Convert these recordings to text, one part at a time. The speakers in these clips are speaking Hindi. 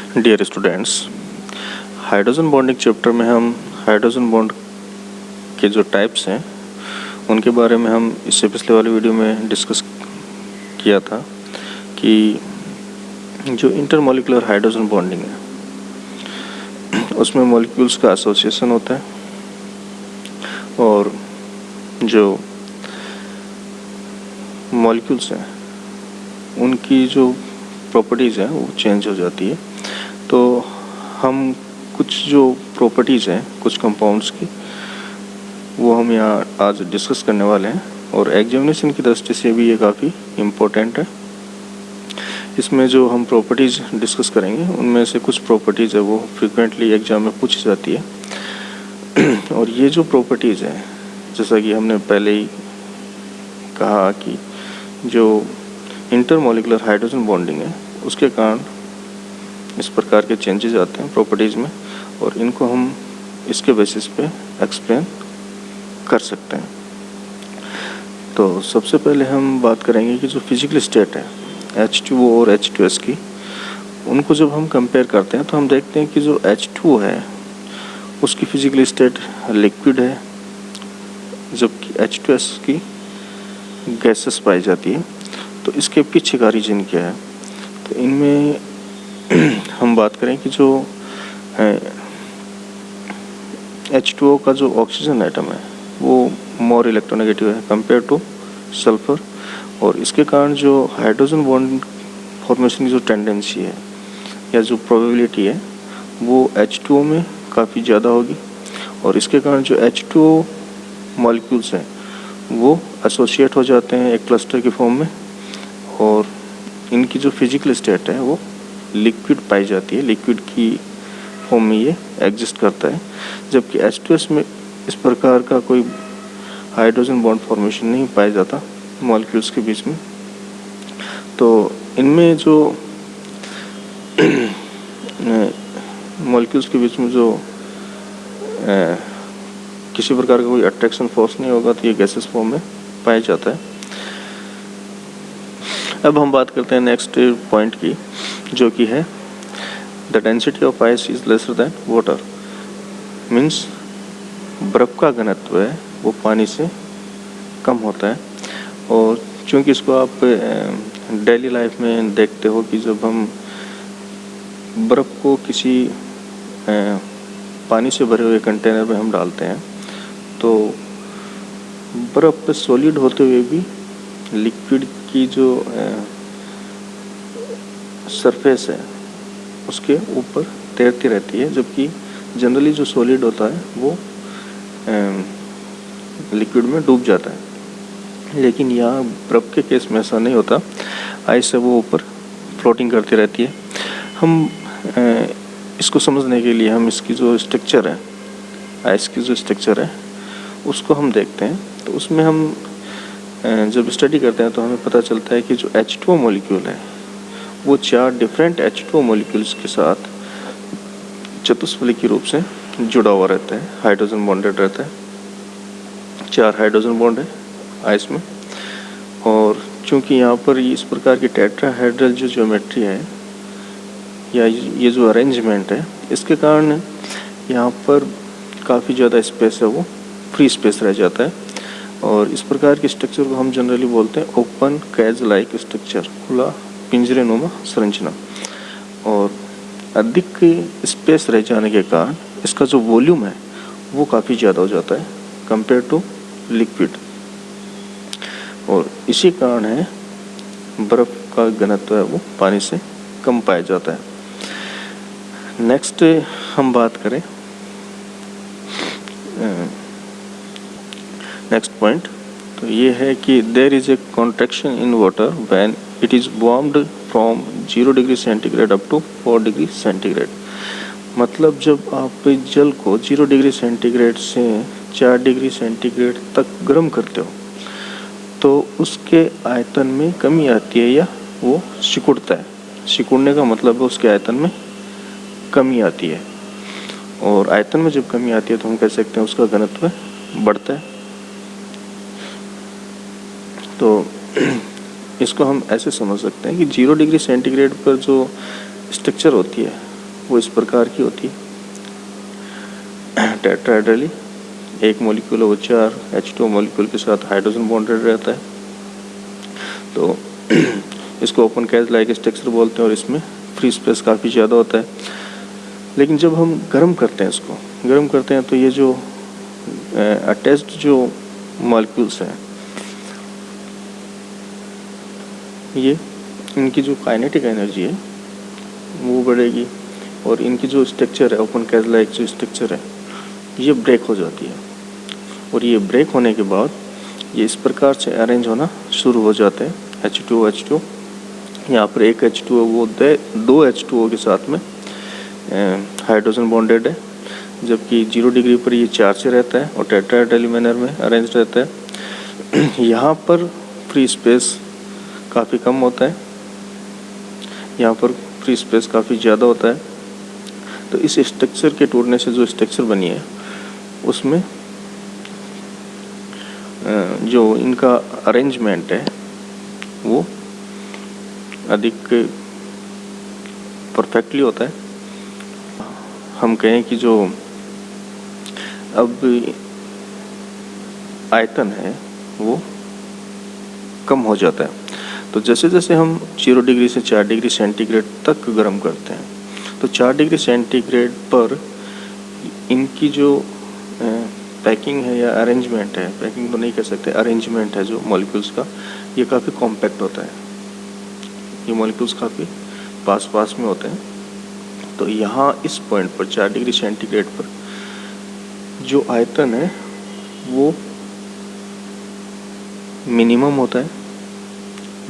Dear students, hydrogen bonding chapter में हम हाइड्रोजन बॉन्ड के जो टाइप्स हैं उनके बारे में हम इससे पिछले वाले वीडियो में डिस्कस किया था कि जो इंटरमॉलिक्यूलर हाइड्रोजन बॉन्डिंग है उसमें मॉलिक्यूल्स का एसोसिएशन होता है और जो मॉलिक्यूल्स हैं उनकी जो प्रॉपर्टीज़ हैं वो चेंज हो जाती है। तो हम कुछ जो प्रॉपर्टीज़ हैं कुछ कंपाउंड्स की वो हम यहाँ आज डिस्कस करने वाले हैं और एग्जामिनेशन की दृष्टि से भी ये काफ़ी इम्पोर्टेंट है। इसमें जो हम प्रॉपर्टीज़ डिस्कस करेंगे उनमें से कुछ प्रॉपर्टीज़ है वो फ्रिक्वेंटली एग्जाम में पूछी जाती है और ये जो प्रॉपर्टीज़ हैं जैसा कि हमने पहले ही कहा कि जो इंटरमॉलिक्यूलर हाइड्रोजन बॉन्डिंग है उसके कारण इस प्रकार के चेंजेस आते हैं प्रॉपर्टीज़ में और इनको हम इसके बेसिस पे एक्सप्लेन कर सकते हैं। तो सबसे पहले हम बात करेंगे कि जो फिजिकल स्टेट है H2O और H2S की, उनको जब हम कंपेयर करते हैं तो हम देखते हैं कि जो H2O है उसकी फिजिकल स्टेट लिक्विड है जबकि H2S की गैसेस पाई जाती है। तो इसके पीछे का रीजन क्या है? तो इनमें हम बात करें कि जो H2O का जो ऑक्सीजन एटम है वो मोर इलेक्ट्रोनेगेटिव है कंपेयर टू सल्फर और इसके कारण जो हाइड्रोजन बॉन्ड फॉर्मेशन की जो टेंडेंसी है या जो प्रोबेबिलिटी है वो H2O में काफ़ी ज़्यादा होगी और इसके कारण जो H2O मॉलिक्यूल्स हैं वो एसोसिएट हो जाते हैं एक क्लस्टर की फॉर्म में और इनकी जो फिजिकल स्टेट है वो लिक्विड पाई जाती है, लिक्विड की फॉर्म में ये एग्जिस्ट करता है। जबकि H2S में इस प्रकार का कोई हाइड्रोजन बॉन्ड फॉर्मेशन नहीं पाया जाता मॉलिक्यूल्स के बीच में। तो इनमें जो मॉलिक्यूल्स के बीच में जो किसी प्रकार का कोई अट्रैक्शन फोर्स नहीं होगा तो ये गैसेस फॉर्म में पाया जाता है। अब हम बात करते हैं नेक्स्ट पॉइंट की जो कि है the density of ice is lesser than water, means बर्फ़ का घनत्व है वो पानी से कम होता है। और चूँकि इसको आप डेली लाइफ में देखते हो कि जब हम बर्फ़ को किसी पानी से भरे हुए कंटेनर में हम डालते हैं तो बर्फ़ पे सॉलिड होते हुए भी लिक्विड की जो सरफेस है उसके ऊपर तैरती रहती है, जबकि जनरली जो सॉलिड होता है वो लिक्विड में डूब जाता है। लेकिन यहाँ बर्फ़ के केस में ऐसा नहीं होता, आइस से वो ऊपर फ्लोटिंग करती रहती है। हम इसको समझने के लिए हम इसकी जो स्ट्रक्चर है, आइस की जो स्ट्रक्चर है उसको हम देखते हैं। तो उसमें हम जब स्टडी करते हैं तो हमें पता चलता है कि जो H2O मॉलिक्यूल है वो 4 डिफरेंट H2O मॉलिक्यूल्स के साथ चतुष्फलकी रूप से जुड़ा हुआ रहता है, हाइड्रोजन बॉन्डेड रहता है। 4 हाइड्रोजन बॉन्ड है आइस में और चूँकि यहाँ पर इस प्रकार की टेट्राहेड्रल जो ज्योमेट्री है या ये जो अरेंजमेंट है इसके कारण यहाँ पर काफ़ी ज़्यादा स्पेस है वो फ्री स्पेस रह जाता है और इस प्रकार के स्ट्रक्चर को हम जनरली बोलते हैं ओपन कैज लाइक स्ट्रक्चर, खुला पिंजरे नुमा संरचना। और अधिक स्पेस रह जाने के कारण इसका जो वॉल्यूम है वो काफ़ी ज़्यादा हो जाता है कंपेयर टू लिक्विड और इसी कारण है बर्फ़ का घनत्व है वो पानी से कम पाया जाता है। नेक्स्ट हम बात करें नेक्स्ट पॉइंट, तो ये है कि there is a contraction in water when it is warmed from 0 degree centigrade up to 4 degree centigrade. मतलब जब आप जल को 0 डिग्री सेंटीग्रेड से 4 डिग्री सेंटीग्रेड तक गर्म करते हो तो उसके आयतन में कमी आती है या वो सिकुड़ता है। सिकुड़ने का मतलब है उसके आयतन में कमी आती है और आयतन में जब कमी आती है तो हम कह सकते हैं उसका घनत्व बढ़ता है। तो इसको हम ऐसे समझ सकते हैं कि 0 डिग्री सेंटीग्रेड पर जो स्ट्रक्चर होती है वो इस प्रकार की होती है। टेट्राहेड्रली एक मॉलिक्यूल वो 4 H2O मॉलिक्यूल के साथ हाइड्रोजन बॉन्डेड रहता है। तो इसको ओपन कैज लाइक स्ट्रक्चर बोलते हैं और इसमें फ्री स्पेस काफ़ी ज़्यादा होता है। लेकिन जब हम गर्म करते हैं, इसको गर्म करते हैं, तो ये जो अटैच्ड जो मॉलिक्यूल्स हैं, ये इनकी जो काइनेटिक एनर्जी है वो बढ़ेगी और इनकी जो स्ट्रक्चर है, ओपन कैज लाइक जो स्ट्रक्चर है, ये ब्रेक हो जाती है। और ये ब्रेक होने के बाद ये इस प्रकार से अरेंज होना शुरू हो जाते हैं। H2O यहाँ पर एक H2O वो 2 H2O के साथ में हाइड्रोजन बॉन्डेड है, जबकि 0 डिग्री पर ये 4 से रहता है और टेट्राहेड्रल मैनर में अरेंज रहता है। यहाँ पर फ्री स्पेस काफ़ी कम होता है, यहाँ पर फ्री स्पेस काफ़ी ज़्यादा होता है। तो इस स्ट्रक्चर के टूटने से जो स्ट्रक्चर बनी है उसमें जो इनका अरेंजमेंट है वो अधिक परफेक्टली होता है। हम कहें कि जो अब आयतन है वो कम हो जाता है। तो जैसे जैसे हम 0 डिग्री से 4 डिग्री सेंटीग्रेड तक गर्म करते हैं, तो 4 डिग्री सेंटीग्रेड पर इनकी जो पैकिंग है या अरेंजमेंट है, पैकिंग तो नहीं कह सकते, अरेंजमेंट है जो मॉलिक्यूल्स का, ये काफ़ी कॉम्पैक्ट होता है। ये मॉलिक्यूल्स काफ़ी पास पास में होते हैं। तो यहाँ इस पॉइंट पर 4 डिग्री सेंटीग्रेड पर जो आयतन है वो मिनिमम होता है,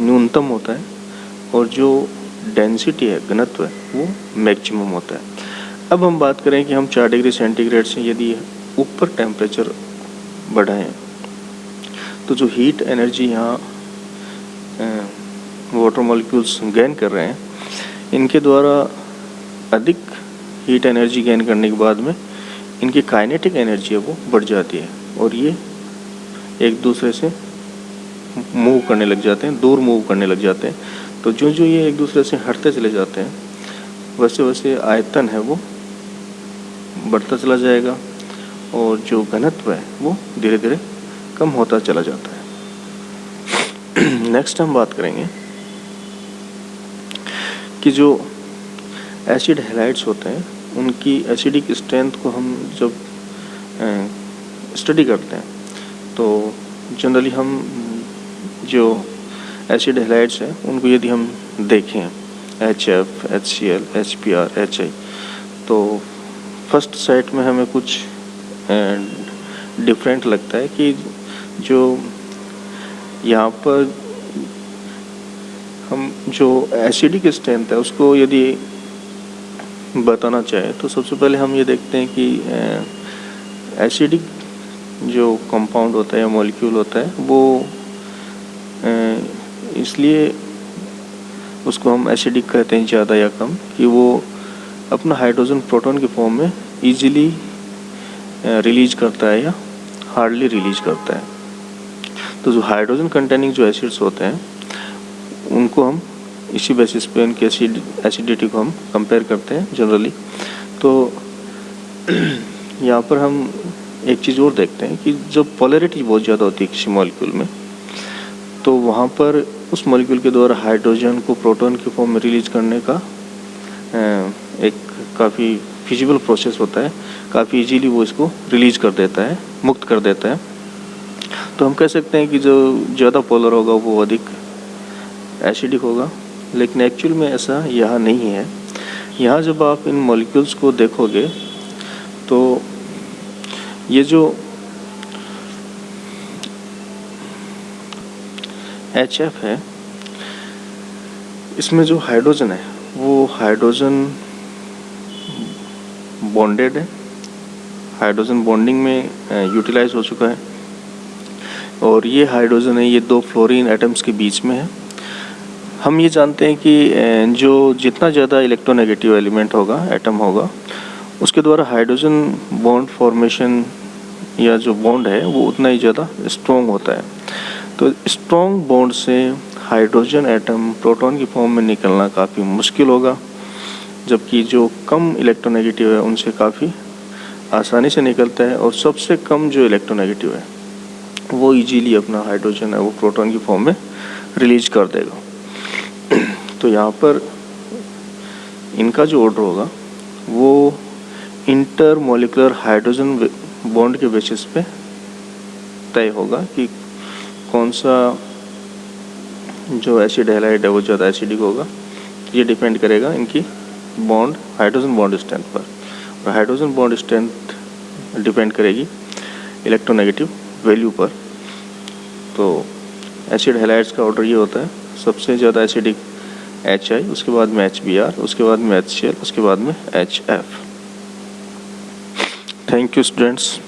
न्यूनतम होता है, और जो डेंसिटी है, घनत्व है, वो मैक्सिमम होता है। अब हम बात करें कि हम 4 डिग्री सेंटीग्रेड से यदि ऊपर टेम्परेचर बढ़ाएं तो जो हीट एनर्जी यहाँ वाटर मॉलिक्यूल्स गेन कर रहे हैं, इनके द्वारा अधिक हीट एनर्जी गेन करने के बाद में इनकी काइनेटिक एनर्जी है वो बढ़ जाती है और ये एक दूसरे से मूव करने लग जाते हैं, दूर मूव करने लग जाते हैं। तो जो जो ये एक दूसरे से हटते चले जाते हैं, वैसे वैसे आयतन है वो बढ़ता चला जाएगा और जो घनत्व है वो धीरे धीरे कम होता चला जाता है। नेक्स्ट हम बात करेंगे कि जो एसिड हैलाइड्स होते हैं, उनकी एसिडिक स्ट्रेंथ को हम जब स्टडी करते हैं तो जनरली हम जो एसिड हैलाइड्स हैं उनको यदि हम देखें, HF, HCl, HBr, HI, तो फर्स्ट साइट में हमें कुछ डिफरेंट लगता है कि जो यहाँ पर हम जो एसिडिक स्ट्रेंथ है उसको यदि बताना चाहें तो सबसे पहले हम ये देखते हैं कि एसिडिक जो कंपाउंड होता है या मॉलिक्यूल होता है वो इसलिए उसको हम एसिडिक कहते हैं ज़्यादा या कम, कि वो अपना हाइड्रोजन प्रोटॉन के फॉर्म में इजीली रिलीज करता है या हार्डली रिलीज करता है। तो जो हाइड्रोजन कंटेनिंग जो एसिड्स होते हैं उनको हम इसी बेसिस पे उनकी एसिडिटी को हम कंपेयर करते हैं जनरली। तो यहाँ पर हम एक चीज़ और देखते हैं कि जब पोलैरिटी बहुत ज़्यादा होती है किसी मॉलिक्यूल में, तो वहाँ पर उस मॉलिक्यूल के द्वारा हाइड्रोजन को प्रोटॉन के फॉर्म में रिलीज करने का एक काफ़ी फिजिबल प्रोसेस होता है, काफ़ी इजीली वो इसको रिलीज कर देता है, मुक्त कर देता है। तो हम कह सकते हैं कि जो ज़्यादा पोलर होगा वो अधिक एसिडिक होगा, लेकिन एक्चुअल में ऐसा यहाँ नहीं है। यहाँ जब आप इन मॉलिक्यूल्स को देखोगे तो ये जो HF है, इसमें जो हाइड्रोजन है वो हाइड्रोजन बॉन्डेड है, हाइड्रोजन बॉन्डिंग में यूटिलाइज हो चुका है, और ये हाइड्रोजन है ये 2 फ्लोरीन एटम्स के बीच में है। हम ये जानते हैं कि जो जितना ज़्यादा इलेक्ट्रोनेगेटिव एलिमेंट होगा, एटम होगा, उसके द्वारा हाइड्रोजन बॉन्ड फॉर्मेशन या जो बॉन्ड है वो उतना ही ज़्यादा स्ट्रॉन्ग होता है। तो स्ट्रॉन्ग बॉन्ड से हाइड्रोजन एटम प्रोटॉन की फॉर्म में निकलना काफ़ी मुश्किल होगा, जबकि जो कम इलेक्ट्रोनेगेटिव है उनसे काफ़ी आसानी से निकलता है, और सबसे कम जो इलेक्ट्रोनेगेटिव है वो इजीली अपना हाइड्रोजन है वो प्रोटॉन की फॉर्म में रिलीज कर देगा। तो यहाँ पर इनका जो ऑर्डर होगा वो इंटरमोलिकुलर हाइड्रोजन बॉन्ड के बेसिस पे तय होगा कि कौन सा जो एसिड हैलाइड है वो ज़्यादा एसिडिक होगा। ये डिपेंड करेगा इनकी बॉन्ड हाइड्रोजन बॉन्ड स्ट्रेंथ पर, और हाइड्रोजन बॉन्ड स्ट्रेंथ डिपेंड करेगी इलेक्ट्रोनेगेटिव वैल्यू पर। तो एसिड हैलाइड्स का ऑर्डर ये होता है, सबसे ज़्यादा एसिडिक HI, उसके बाद में HBr, उसके बाद में HCl, उसके बाद में HF। Thank you students.